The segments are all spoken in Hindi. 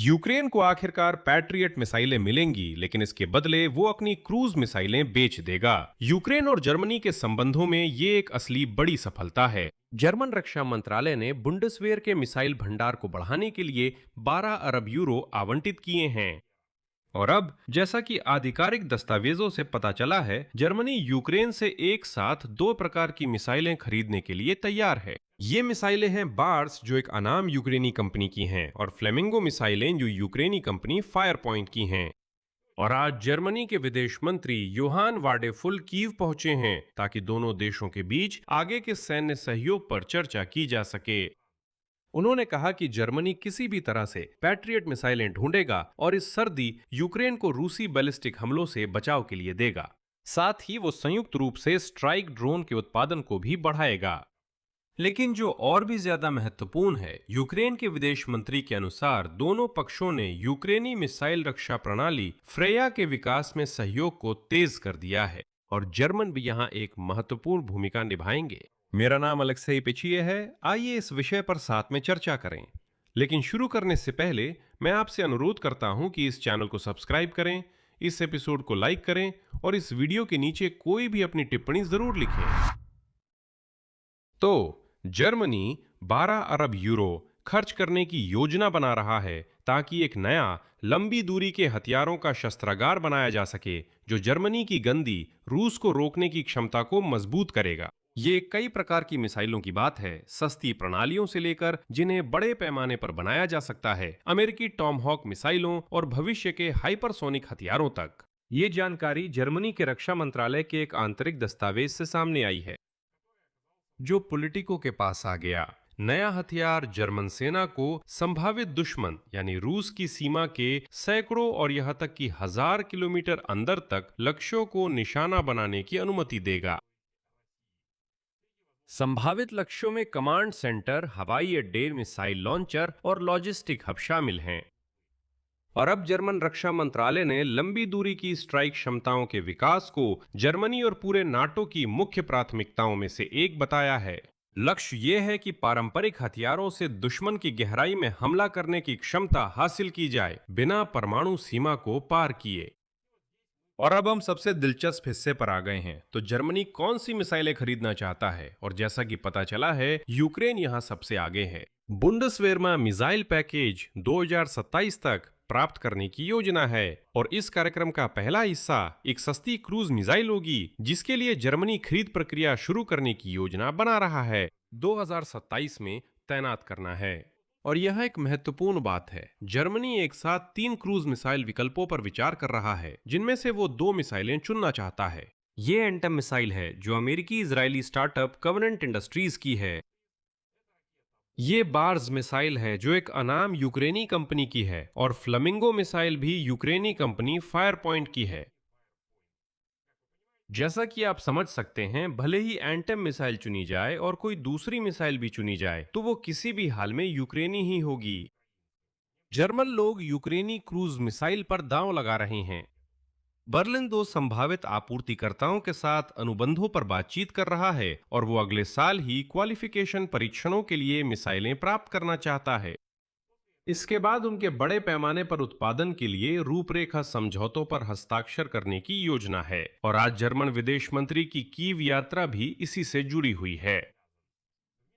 यूक्रेन को आखिरकार पैट्रियट मिसाइलें मिलेंगी, लेकिन इसके बदले वो अपनी क्रूज मिसाइलें बेच देगा। यूक्रेन और जर्मनी के संबंधों में ये एक असली बड़ी सफलता है। जर्मन रक्षा मंत्रालय ने बुंडसवेयर के मिसाइल भंडार को बढ़ाने के लिए 12 अरब यूरो आवंटित किए हैं। और अब जैसा कि आधिकारिक दस्तावेजों से पता चला है, जर्मनी यूक्रेन से एक साथ दो प्रकार की मिसाइलें खरीदने के लिए तैयार है। ये मिसाइलें हैं बार्स, जो एक अनाम यूक्रेनी कंपनी की हैं, और फ्लेमिंगो मिसाइलें, जो यूक्रेनी कंपनी फायर पॉइंट की हैं। और आज जर्मनी के विदेश मंत्री योहान वाडेफुल कीव पहुंचे हैं ताकि दोनों देशों के बीच आगे के सैन्य सहयोग पर चर्चा की जा सके। उन्होंने कहा कि जर्मनी किसी भी तरह से पैट्रियट मिसाइलें ढूंढेगा और इस सर्दी यूक्रेन को रूसी बैलिस्टिक हमलों से बचाव के लिए देगा। साथ ही वो संयुक्त रूप से स्ट्राइक ड्रोन के उत्पादन को भी बढ़ाएगा। लेकिन जो और भी ज्यादा महत्वपूर्ण है, यूक्रेन के विदेश मंत्री के अनुसार दोनों पक्षों ने यूक्रेनी मिसाइल रक्षा प्रणाली फ्रेया के विकास में सहयोग को तेज कर दिया है और जर्मन भी यहाँ एक महत्वपूर्ण भूमिका निभाएंगे। मेरा नाम अलेक्सेई पेचिये है। आइए इस विषय पर साथ में चर्चा करें। लेकिन शुरू करने से पहले मैं आपसे अनुरोध करता हूं कि इस चैनल को सब्सक्राइब करें, इस एपिसोड को लाइक करें और इस वीडियो के नीचे कोई भी अपनी टिप्पणी जरूर लिखें। तो जर्मनी 12 अरब यूरो खर्च करने की योजना बना रहा है ताकि एक नया लंबी दूरी के हथियारों का शस्त्रागार बनाया जा सके, जो जर्मनी की गंदी रूस को रोकने की क्षमता को मजबूत करेगा। ये कई प्रकार की मिसाइलों की बात है, सस्ती प्रणालियों से लेकर जिन्हें बड़े पैमाने पर बनाया जा सकता है, अमेरिकी टॉमहॉक मिसाइलों और भविष्य के हाइपरसोनिक हथियारों तक। ये जानकारी जर्मनी के रक्षा मंत्रालय के एक आंतरिक दस्तावेज से सामने आई है, जो पॉलिटिको के पास आ गया। नया हथियार जर्मन सेना को संभावित दुश्मन यानी रूस की सीमा के सैकड़ों और यहां तक कि 1000 किलोमीटर अंदर तक लक्ष्यों को निशाना बनाने की अनुमति देगा। संभावित लक्ष्यों में कमांड सेंटर, हवाई अड्डे, मिसाइल लॉन्चर और लॉजिस्टिक हब शामिल हैं। और अब जर्मन रक्षा मंत्रालय ने लंबी दूरी की स्ट्राइक क्षमताओं के विकास को जर्मनी और पूरे नाटो की मुख्य प्राथमिकताओं में से एक बताया है। लक्ष्य यह है कि पारंपरिक हथियारों से दुश्मन की गहराई में हमला करने की क्षमता हासिल की जाए, बिना परमाणु सीमा को पार किए। और अब हम सबसे दिलचस्प हिस्से पर आ गए हैं। तो जर्मनी कौन सी मिसाइलें खरीदना चाहता है? और जैसा कि पता चला है, यूक्रेन यहां सबसे आगे है। बुंडसवेर मिसाइल पैकेज 2027 तक प्राप्त करने की योजना है और इस कार्यक्रम का पहला हिस्सा एक सस्ती क्रूज मिसाइल होगी, जिसके लिए जर्मनी खरीद प्रक्रिया शुरू करने की योजना बना रहा है। 2027 में तैनात करना है। और यह एक महत्वपूर्ण बात है, जर्मनी एक साथ 3 क्रूज मिसाइल विकल्पों पर विचार कर रहा है, जिनमें से वो 2 मिसाइलें चुनना चाहता है। ये एंटम मिसाइल है, जो अमेरिकी इजरायली स्टार्टअप कवनेंट इंडस्ट्रीज की है। ये बार्स मिसाइल है, जो एक अनाम यूक्रेनी कंपनी की है, और फ्लेमिंगो मिसाइल भी यूक्रेनी कंपनी फायर पॉइंट की है। जैसा कि आप समझ सकते हैं, भले ही एंटम मिसाइल चुनी जाए और कोई दूसरी मिसाइल भी चुनी जाए, तो वो किसी भी हाल में यूक्रेनी ही होगी। जर्मन लोग यूक्रेनी क्रूज मिसाइल पर दांव लगा रहे हैं। बर्लिन 2 संभावित आपूर्तिकर्ताओं के साथ अनुबंधों पर बातचीत कर रहा है और वो अगले साल ही क्वालिफिकेशन परीक्षणों के लिए मिसाइलें प्राप्त करना चाहता है। इसके बाद उनके बड़े पैमाने पर उत्पादन के लिए रूपरेखा समझौतों पर हस्ताक्षर करने की योजना है। और आज जर्मन विदेश मंत्री की कीव यात्रा भी इसी से जुड़ी हुई है।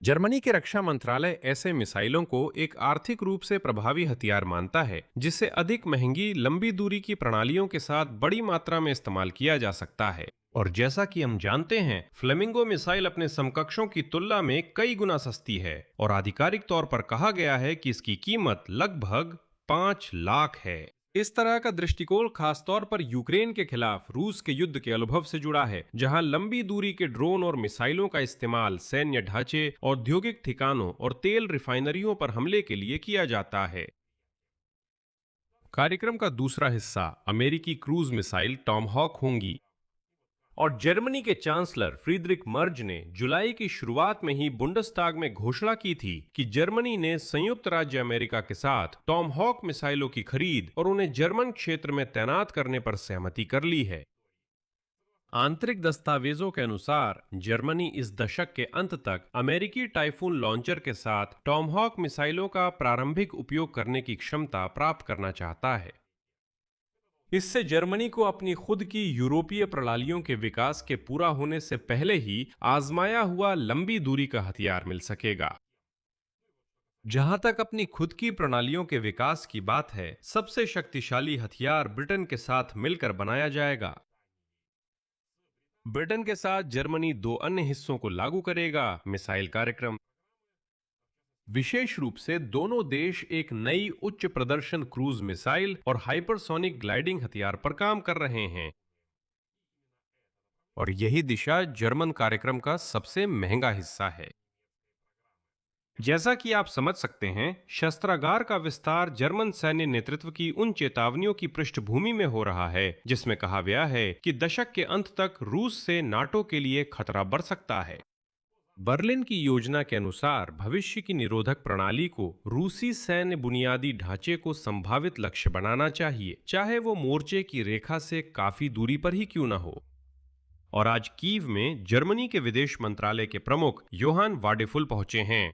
जर्मनी के रक्षा मंत्रालय ऐसे मिसाइलों को एक आर्थिक रूप से प्रभावी हथियार मानता है, जिसे अधिक महंगी लंबी दूरी की प्रणालियों के साथ बड़ी मात्रा में इस्तेमाल किया जा सकता है। और जैसा कि हम जानते हैं, फ्लेमिंगो मिसाइल अपने समकक्षों की तुलना में कई गुना सस्ती है और आधिकारिक तौर पर कहा गया है कि इसकी कीमत लगभग 5 लाख है। इस तरह का दृष्टिकोण खासतौर पर यूक्रेन के खिलाफ रूस के युद्ध के अनुभव से जुड़ा है, जहां लंबी दूरी के ड्रोन और मिसाइलों का इस्तेमाल सैन्य ढांचे, औद्योगिक ठिकानों और तेल रिफाइनरियों पर हमले के लिए किया जाता है। कार्यक्रम का दूसरा हिस्सा अमेरिकी क्रूज मिसाइल टॉमहॉक होंगी। और जर्मनी के चांसलर फ्रीडरिक मर्ज ने जुलाई की शुरुआत में ही बुंडस्ताग में घोषणा की थी कि जर्मनी ने संयुक्त राज्य अमेरिका के साथ टॉमहॉक मिसाइलों की खरीद और उन्हें जर्मन क्षेत्र में तैनात करने पर सहमति कर ली है। आंतरिक दस्तावेजों के अनुसार जर्मनी इस दशक के अंत तक अमेरिकी टाइफून लॉन्चर के साथ टॉमहॉक मिसाइलों का प्रारंभिक उपयोग करने की क्षमता प्राप्त करना चाहता है। इससे जर्मनी को अपनी खुद की यूरोपीय प्रणालियों के विकास के पूरा होने से पहले ही आजमाया हुआ लंबी दूरी का हथियार मिल सकेगा। जहां तक अपनी खुद की प्रणालियों के विकास की बात है, सबसे शक्तिशाली हथियार ब्रिटेन के साथ मिलकर बनाया जाएगा। ब्रिटेन के साथ जर्मनी दो अन्य हिस्सों को लागू करेगा मिसाइल कार्यक्रम। विशेष रूप से दोनों देश एक नई उच्च प्रदर्शन क्रूज मिसाइल और हाइपरसोनिक ग्लाइडिंग हथियार पर काम कर रहे हैं, और यही दिशा जर्मन कार्यक्रम का सबसे महंगा हिस्सा है। जैसा कि आप समझ सकते हैं, शस्त्रागार का विस्तार जर्मन सैन्य नेतृत्व की उन चेतावनियों की पृष्ठभूमि में हो रहा है जिसमें कहा गया है कि दशक के अंत तक रूस से नाटो के लिए खतरा बढ़ सकता है। बर्लिन की योजना के अनुसार भविष्य की निरोधक प्रणाली को रूसी सैन्य बुनियादी ढांचे को संभावित लक्ष्य बनाना चाहिए, चाहे वो मोर्चे की रेखा से काफी दूरी पर ही क्यों न हो। और आज कीव में जर्मनी के विदेश मंत्रालय के प्रमुख योहान वाडेफुल पहुंचे हैं,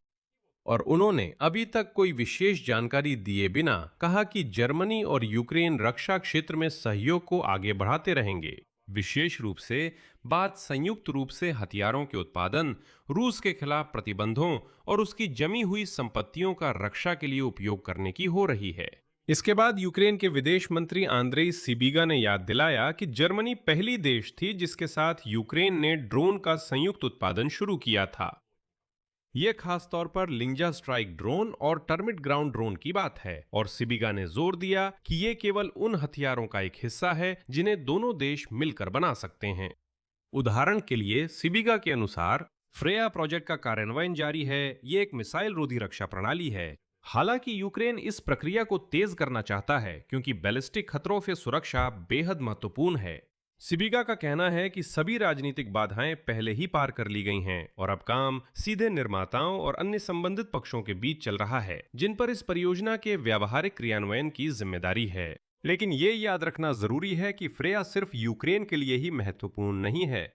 और उन्होंने अभी तक कोई विशेष जानकारी दिए बिना कहा कि जर्मनी और यूक्रेन रक्षा क्षेत्र में सहयोग को आगे बढ़ाते रहेंगे। विशेष रूप से बात संयुक्त रूप से हथियारों के उत्पादन, रूस के खिलाफ प्रतिबंधों और उसकी जमी हुई संपत्तियों का रक्षा के लिए उपयोग करने की हो रही है। इसके बाद यूक्रेन के विदेश मंत्री आंद्रेई सिबीगा ने याद दिलाया कि जर्मनी पहली देश थी जिसके साथ यूक्रेन ने ड्रोन का संयुक्त उत्पादन शुरू किया था। यह खासतौर पर लिंजा स्ट्राइक ड्रोन और टर्मिट ग्राउंड ड्रोन की बात है, और सिबिगा ने जोर दिया कि ये केवल उन हथियारों का एक हिस्सा है जिन्हें दोनों देश मिलकर बना सकते हैं। उदाहरण के लिए सिबिगा के अनुसार फ्रेया प्रोजेक्ट का कार्यान्वयन जारी है। ये एक मिसाइल रोधी रक्षा प्रणाली है। हालांकि यूक्रेन इस प्रक्रिया को तेज करना चाहता है क्योंकि बैलिस्टिक खतरों से सुरक्षा बेहद महत्वपूर्ण है। सिबिगा का कहना है कि सभी राजनीतिक बाधाएं पहले ही पार कर ली गई हैं और अब काम सीधे निर्माताओं और अन्य संबंधित पक्षों के बीच चल रहा है जिन पर इस परियोजना के व्यावहारिक क्रियान्वयन की जिम्मेदारी है। लेकिन ये याद रखना जरूरी है कि फ्रेया सिर्फ यूक्रेन के लिए ही महत्वपूर्ण नहीं है।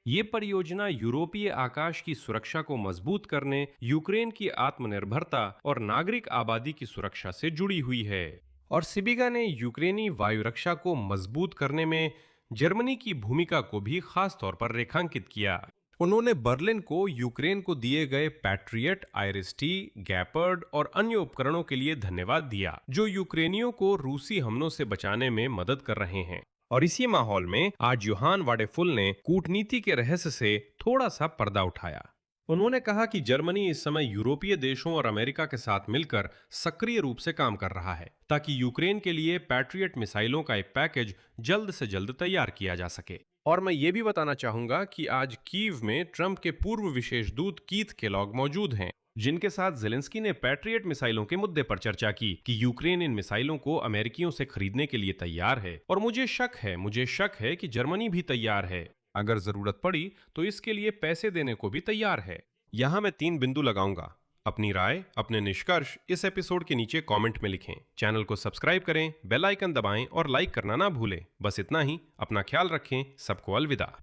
ये परियोजना यूरोपीय आकाश की सुरक्षा को मजबूत करने, यूक्रेन की आत्मनिर्भरता और नागरिक आबादी की सुरक्षा से जुड़ी हुई है। और सिबिगा ने यूक्रेनी वायु रक्षा को मजबूत करने में जर्मनी की भूमिका को भी खास तौर पर रेखांकित किया। उन्होंने बर्लिन को यूक्रेन को दिए गए पैट्रियट, आइरिस-टी, गैपर्ड और अन्य उपकरणों के लिए धन्यवाद दिया, जो यूक्रेनियों को रूसी हमलों से बचाने में मदद कर रहे हैं। और इसी माहौल में आज योहान वाडेफुल ने कूटनीति के रहस्य से थोड़ा सा पर्दा उठाया। उन्होंने कहा कि जर्मनी इस समय यूरोपीय देशों और अमेरिका के साथ मिलकर सक्रिय रूप से काम कर रहा है ताकि यूक्रेन के लिए पैट्रियट मिसाइलों का एक पैकेज जल्द से जल्द तैयार किया जा सके। और मैं ये भी बताना चाहूंगा कि आज कीव में ट्रंप के पूर्व विशेष दूत कीथ केलॉग मौजूद हैं, जिनके साथ जेलेंस्की ने पैट्रियट मिसाइलों के मुद्दे पर चर्चा की कि यूक्रेन इन मिसाइलों को अमेरिकियों से खरीदने के लिए तैयार है। और मुझे शक है कि जर्मनी भी तैयार है, अगर जरूरत पड़ी तो इसके लिए पैसे देने को भी तैयार है। यहां मैं 3 बिंदु लगाऊंगा। अपनी राय, अपने निष्कर्ष इस एपिसोड के नीचे कमेंट में लिखें। चैनल को सब्सक्राइब करें, बेल आइकन दबाएं और लाइक करना ना भूलें। बस इतना ही। अपना ख्याल रखें। सबको अलविदा।